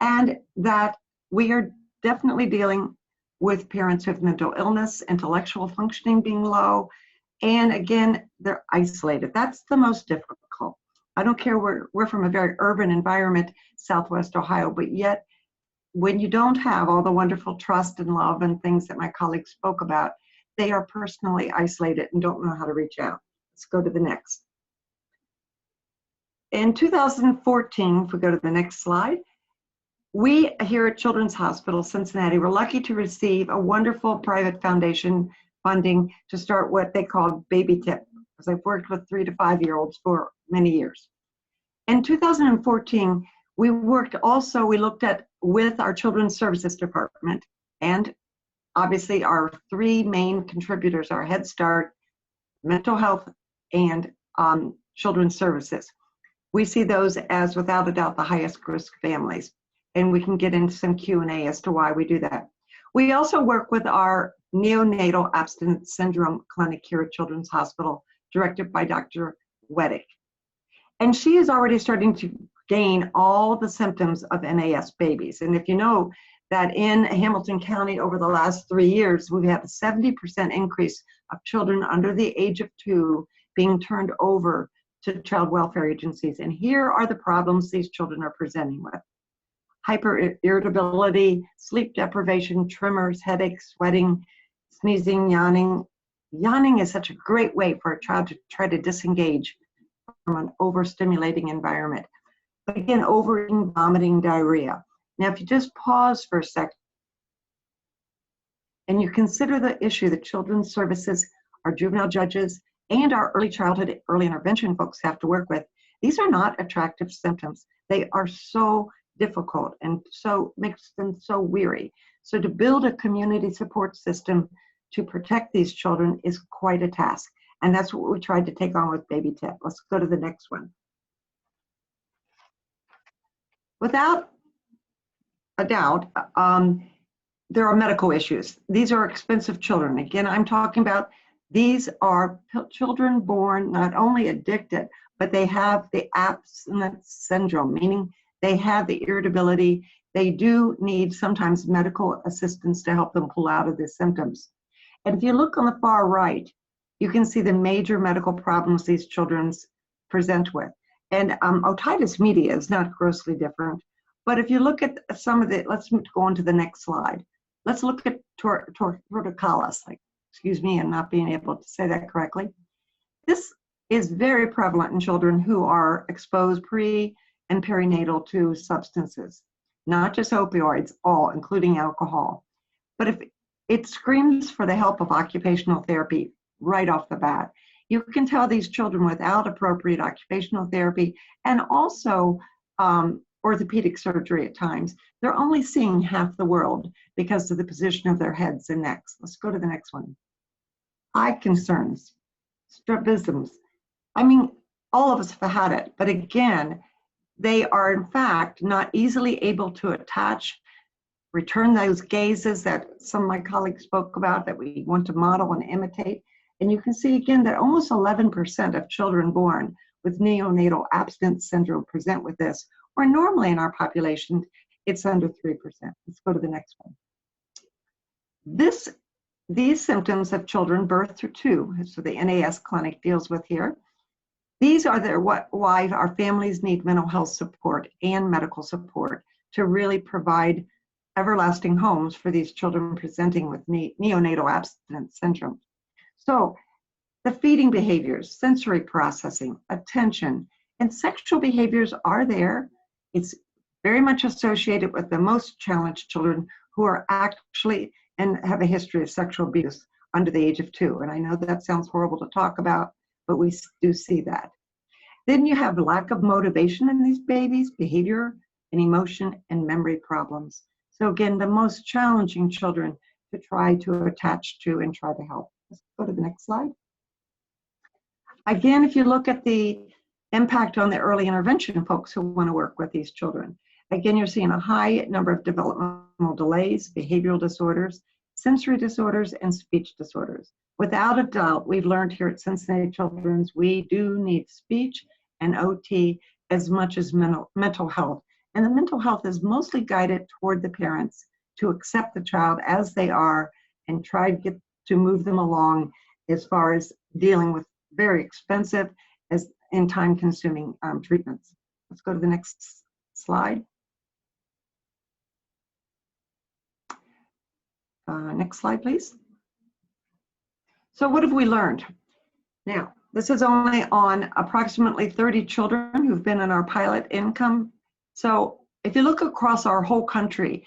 And that we are definitely dealing with parents with mental illness, intellectual functioning being low, and again, they're isolated. That's the most difficult. I don't care, we're from a very urban environment, Southwest Ohio, but yet when you don't have all the wonderful trust and love and things that my colleagues spoke about, they are personally isolated and don't know how to reach out. Let's go to the next. In 2014, if we go to the next slide, we here at Children's Hospital Cincinnati were lucky to receive a wonderful private foundation funding to start what they called Baby Tip, because I've worked with 3 to 5 year olds for many years. In 2014, we looked at with our Children's Services Department, and obviously our 3 main contributors are Head Start, Mental Health, and Children's Services. We see those as, without a doubt, the highest risk families, and we can get into some Q&A as to why we do that. We also work with our neonatal abstinence syndrome clinic here at Children's Hospital, directed by Dr. Weddick. And she is already starting to gain all the symptoms of NAS babies. And if you know that in Hamilton County over the last 3 years, we've had a 70% increase of children under the age of 2 being turned over to child welfare agencies. And here are the problems these children are presenting with: hyper-irritability, sleep deprivation, tremors, headaches, sweating, sneezing, yawning. Yawning is such a great way for a child to try to disengage from an overstimulating environment. But again, overeating, vomiting, diarrhea. Now, if you just pause for a second and you consider the issue that children's services, our juvenile judges, and our early childhood, early intervention folks have to work with, these are not attractive symptoms. They are so difficult and so makes them so weary. So to build a community support system to protect these children is quite a task. And that's what we tried to take on with Baby Tip. Let's go to the next one. Without a doubt, there are medical issues. These are expensive children. Again, I'm talking about these are children born not only addicted, but they have the abstinence syndrome, meaning they have the irritability. They do need sometimes medical assistance to help them pull out of the symptoms. And if you look on the far right, you can see the major medical problems these children present with. And otitis media is not grossly different. But if you look at some of the, let's go on to the next slide. Let's look at torticollis, excuse me, and not being able to say that correctly. This is very prevalent in children who are exposed pre and perinatal to substances, not just opioids, all, including alcohol. But if it screams for the help of occupational therapy right off the bat. You can tell these children without appropriate occupational therapy and also orthopedic surgery at times, they're only seeing half the world because of the position of their heads and necks. Let's go to the next one. Eye concerns, strabisms. I mean, all of us have had it, but again, they are in fact not easily able to attach, return those gazes that some of my colleagues spoke about that we want to model and imitate. And you can see again that almost 11% of children born with neonatal abstinence syndrome present with this, where normally in our population, it's under 3%. Let's go to the next one. These symptoms of children birth through 2, so the NAS clinic deals with here. These are why our families need mental health support and medical support to really provide everlasting homes for these children presenting with neonatal abstinence syndrome. So the feeding behaviors, sensory processing, attention, and sexual behaviors are there. It's very much associated with the most challenged children who are actually and have a history of sexual abuse under the age of 2. And I know that sounds horrible to talk about, but we do see that. Then you have lack of motivation in these babies, behavior and emotion and memory problems. So again, the most challenging children to try to attach to and try to help. Let's go to the next slide. Again, if you look at the impact on the early intervention folks who want to work with these children, again, you're seeing a high number of developmental delays, behavioral disorders, sensory disorders, and speech disorders. Without a doubt, we've learned here at Cincinnati Children's, we do need speech and OT as much as mental health. And the mental health is mostly guided toward the parents to accept the child as they are and try to move them along as far as dealing with very expensive and time-consuming treatments. Let's go to the next slide. Next slide, please. So what have we learned? Now, this is only on approximately 30 children who've been in our pilot income. So if you look across our whole country,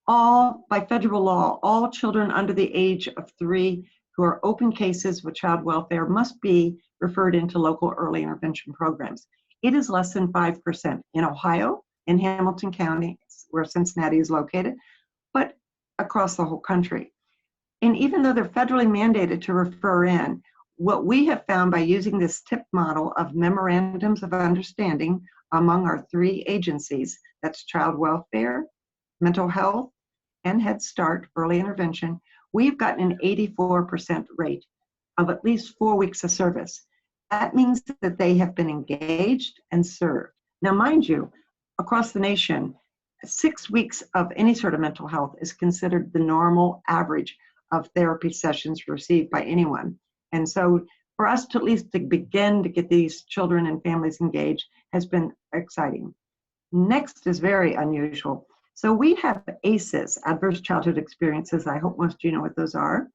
by federal law, all children under the age of 3 who are open cases with child welfare must be referred into local early intervention programs. It is less than 5% in Ohio, in Hamilton County, where Cincinnati is located, but across the whole country. And even though they're federally mandated to refer in, what we have found by using this TIP model of memorandums of understanding among our 3 agencies, that's child welfare, mental health, and Head Start, early intervention, we've gotten an 84% rate of at least 4 weeks of service. That means that they have been engaged and served. Now, mind you, across the nation, 6 weeks of any sort of mental health is considered the normal average of therapy sessions received by anyone. And so for us to at least to begin to get these children and families engaged has been exciting. Next is very unusual. So we have ACEs, Adverse Childhood Experiences. I hope most of you know what those are.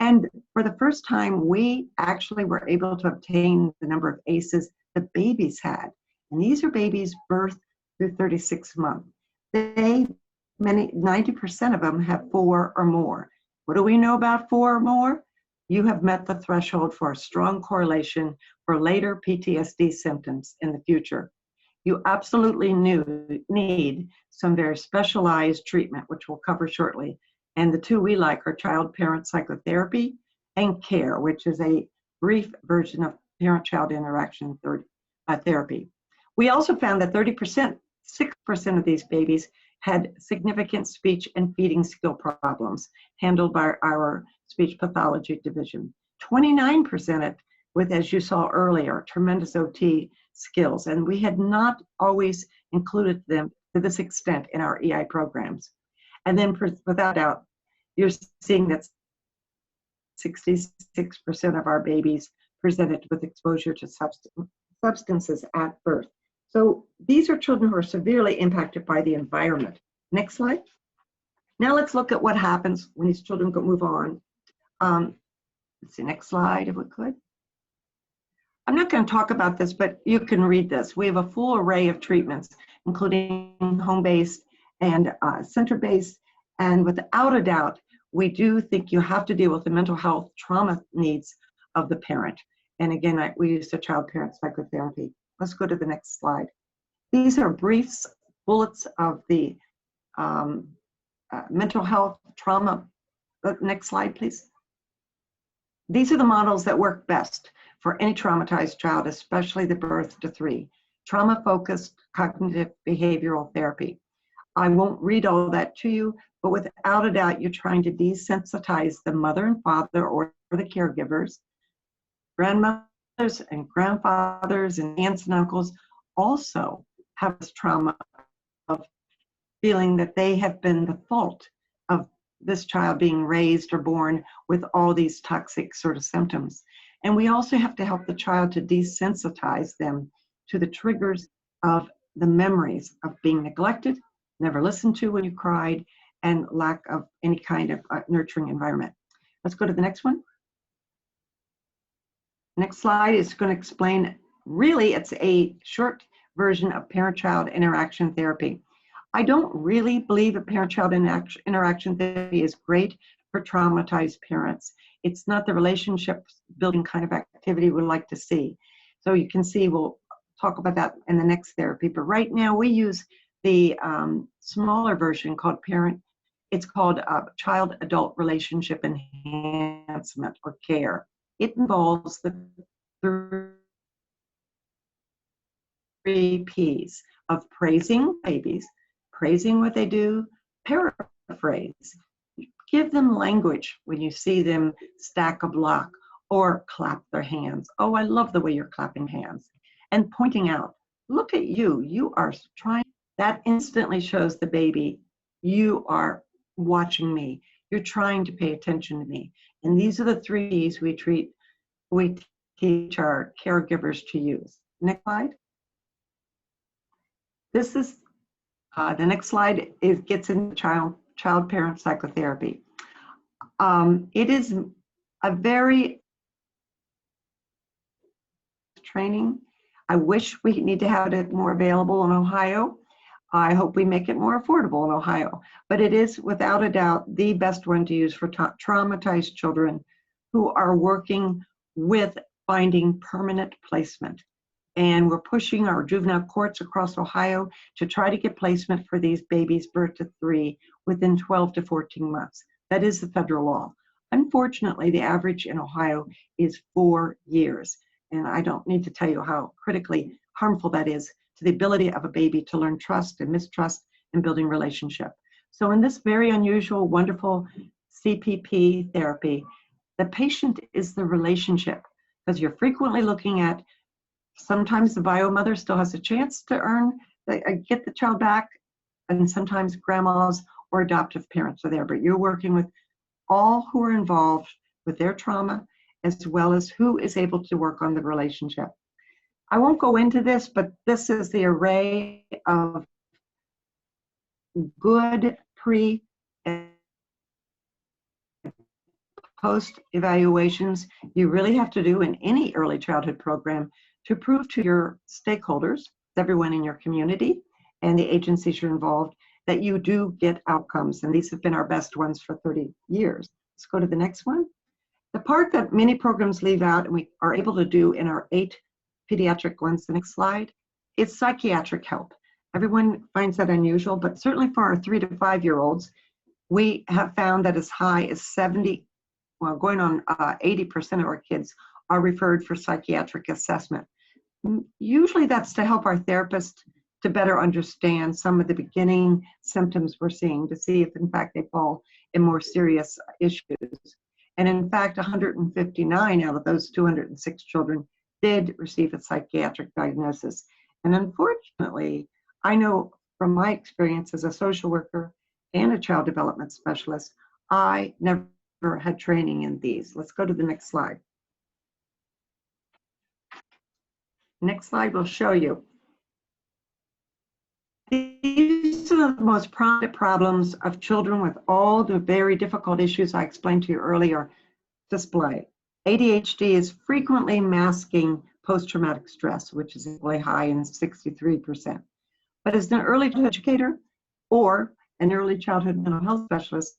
And for the first time, we actually were able to obtain the number of ACEs the babies had. And these are babies birth through 36 months. 90% of them have 4 or more. What do we know about 4 or more? You have met the threshold for a strong correlation for later PTSD symptoms in the future. You absolutely need some very specialized treatment, which we'll cover shortly. And the two we like are child-parent psychotherapy and CARE, which is a brief version of parent-child interaction therapy. We also found that 6% of these babies had significant speech and feeding skill problems handled by our speech pathology division. 29% with, as you saw earlier, tremendous OT skills. And we had not always included them to this extent in our EI programs. And then without doubt, you're seeing that 66% of our babies presented with exposure to substances at birth. So these are children who are severely impacted by the environment. Next slide. Now let's look at what happens when these children move on. Let's see, next slide if we could. I'm not going to talk about this, but you can read this. We have a full array of treatments, including home-based and center-based. And without a doubt, we do think you have to deal with the mental health trauma needs of the parent. And again, we use the child-parent psychotherapy. Let's go to the next slide. These are brief bullets of the mental health trauma. Next slide, please. These are the models that work best for any traumatized child, especially the birth to 3. Trauma-focused cognitive behavioral therapy. I won't read all that to you, but without a doubt, you're trying to desensitize the mother and father or the caregivers. Grandmothers and grandfathers and aunts and uncles also have this trauma of feeling that they have been the fault of this child being raised or born with all these toxic sort of symptoms. And we also have to help the child to desensitize them to the triggers of the memories of being neglected, never listened to when you cried, and lack of any kind of nurturing environment. Let's go to the next one. Next slide is going to explain, really, it's a short version of parent-child interaction therapy. I don't really believe that parent-child interaction therapy is great for traumatized parents. It's not the relationship building kind of activity we like to see. So you can see, we'll talk about that in the next therapy. But right now we use the smaller version called it's called child-adult relationship enhancement, or CARE. It involves the 3 Ps of praising babies, praising what they do, paraphrase, give them language when you see them stack a block or clap their hands. Oh, I love the way you're clapping hands. And pointing out, look at you, you are trying. That instantly shows the baby, you are watching me. You're trying to pay attention to me. And these are the 3 Ps we teach our caregivers to use. Next slide. This is, the next slide gets into child-parent psychotherapy. It is a very training. I wish we need to have it more available in Ohio. I hope we make it more affordable in Ohio. But it is, without a doubt, the best one to use for traumatized children who are working with finding permanent placement. And we're pushing our juvenile courts across Ohio to try to get placement for these babies birth to 3 within 12 to 14 months. That is the federal law. Unfortunately, the average in Ohio is 4 years. And I don't need to tell you how critically harmful that is to the ability of a baby to learn trust and mistrust and building relationship. So in this very unusual, wonderful CPP therapy, the patient is the relationship. because you're frequently looking at, sometimes the bio mother still has a chance to get the child back, and sometimes grandmas or adoptive parents are there, but you're working with all who are involved with their trauma, as well as who is able to work on the relationship. I won't go into this, but this is the array of good pre and post evaluations you really have to do in any early childhood program to prove to your stakeholders, everyone in your community and the agencies you're involved, that you do get outcomes. And these have been our best ones for 30 years. Let's go to the next one. The part that many programs leave out and we are able to do in our 8 pediatric ones, the next slide, is psychiatric help. Everyone finds that unusual, but certainly for our 3 to 5-year-olds, we have found that as high as 70, well, going on 80% of our kids are referred for psychiatric assessment. Usually that's to help our therapist to better understand some of the beginning symptoms we're seeing, to see if in fact they fall in more serious issues. And in fact, 159 out of those 206 children did receive a psychiatric diagnosis. And unfortunately, I know from my experience as a social worker and a child development specialist, I never had training in these. Let's go to the next slide. Next slide will show you. These are the most prominent problems of children with all the very difficult issues I explained to you earlier display. ADHD is frequently masking post-traumatic stress, which is really high in 63%. But as an early childhood educator or an early childhood mental health specialist,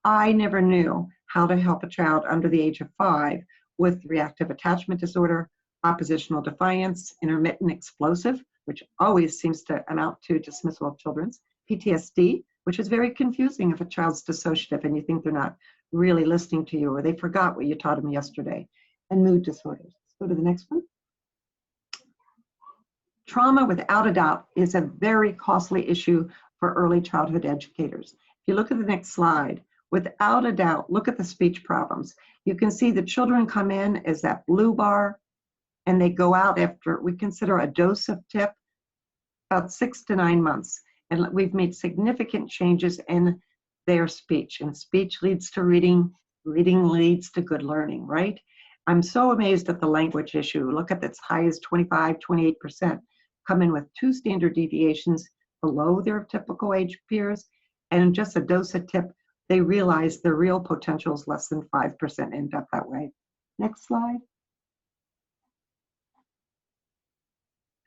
I never knew how to help a child under the age of 5 with reactive attachment disorder, oppositional defiance, intermittent explosive, which always seems to amount to dismissal of children's, PTSD, which is very confusing if a child's dissociative and you think they're not really listening to you or they forgot what you taught them yesterday, and mood disorders. Let's go to the next one. Trauma, without a doubt, is a very costly issue for early childhood educators. If you look at the next slide, without a doubt, look at the speech problems. You can see the children come in as that blue bar, and they go out after, we consider a dose of TIP, about 6 to 9 months. And we've made significant changes in their speech. And speech leads to reading, reading leads to good learning, right? I'm so amazed at the language issue. Look at as high as 25, 28% come in with 2 standard deviations below their typical age peers. And just a dose of TIP, they realize their real potential is less than 5% end up that way. Next slide.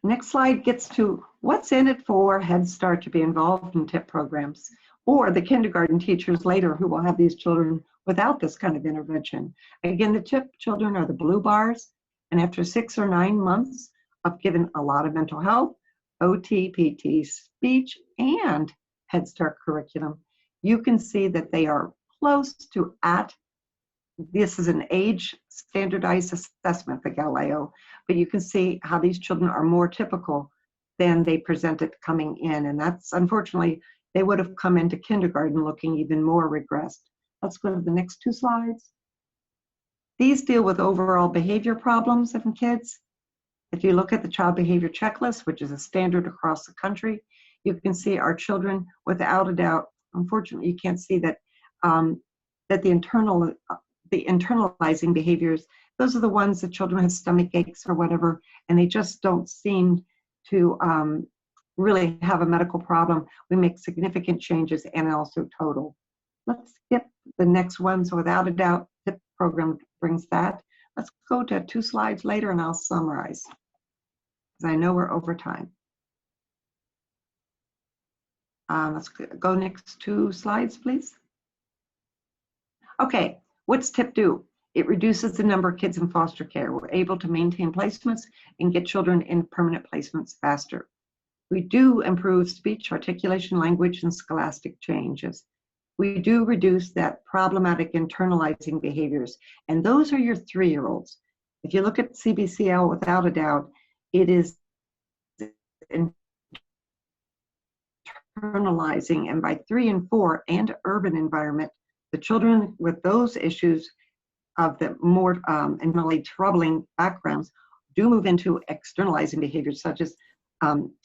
Next slide gets to what's in it for Head Start to be involved in TIP programs, or the kindergarten teachers later who will have these children without this kind of intervention. Again, the TIP children are the blue bars, and after 6 or 9 months of given a lot of mental health, OT, PT, speech, and Head Start curriculum, you can see that they are close to this is an age standardized assessment, the Galileo, but you can see how these children are more typical than they presented coming in. And that's, unfortunately, they would have come into kindergarten looking even more regressed. Let's go to the next 2 slides. These deal with overall behavior problems in kids. If you look at the child behavior checklist, which is a standard across the country, you can see our children, without a doubt, unfortunately, you can't see that, that the internalizing behaviors, those are the ones that children have stomach aches or whatever, and they just don't seem to really have a medical problem. We make significant changes and also total. Let's skip the next one. So without a doubt, the program brings that. Let's go to 2 slides later and I'll summarize, because I know we're over time. Let's go next 2 slides, please. Okay. What's TIP do? It reduces the number of kids in foster care. We're able to maintain placements and get children in permanent placements faster. We do improve speech, articulation, language, and scholastic changes. We do reduce that problematic internalizing behaviors, and those are your 3-year-olds. If you look at CBCL, without a doubt, it is internalizing, and by 3 and 4 and urban environment, the children with those issues of the more and really troubling backgrounds do move into externalizing behaviors such as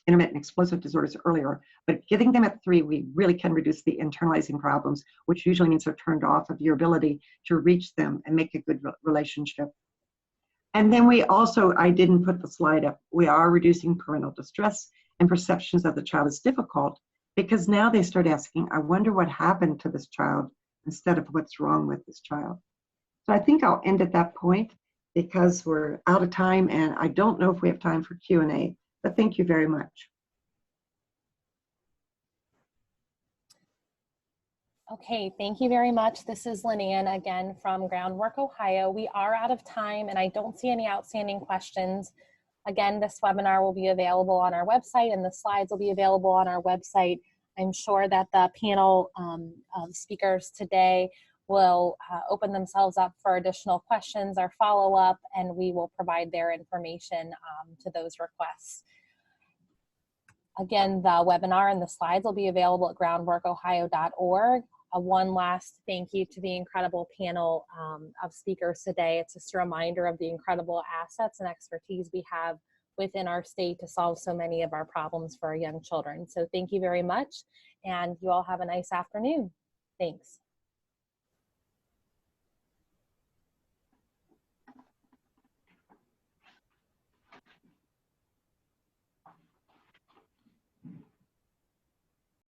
intermittent explosive disorders earlier. But getting them at 3, we really can reduce the internalizing problems, which usually means they're turned off of your ability to reach them and make a good relationship. And then we also, I didn't put the slide up, we are reducing parental distress and perceptions of the child as difficult, because now they start asking, I wonder what happened to this child instead of what's wrong with this child. So I think I'll end at that point because we're out of time and I don't know if we have time for Q&A, but thank you very much. Okay, thank you very much. This is Lynanne again from Groundwork, Ohio. We are out of time and I don't see any outstanding questions. Again, this webinar will be available on our website and the slides will be available on our website. I'm sure that the panel of speakers today will open themselves up for additional questions or follow-up, and we will provide their information to those requests. Again, the webinar and the slides will be available at groundworkohio.org. One last thank you to the incredible panel of speakers today. It's just a reminder of the incredible assets and expertise we have within our state to solve so many of our problems for our young children. So thank you very much, and you all have a nice afternoon. Thanks.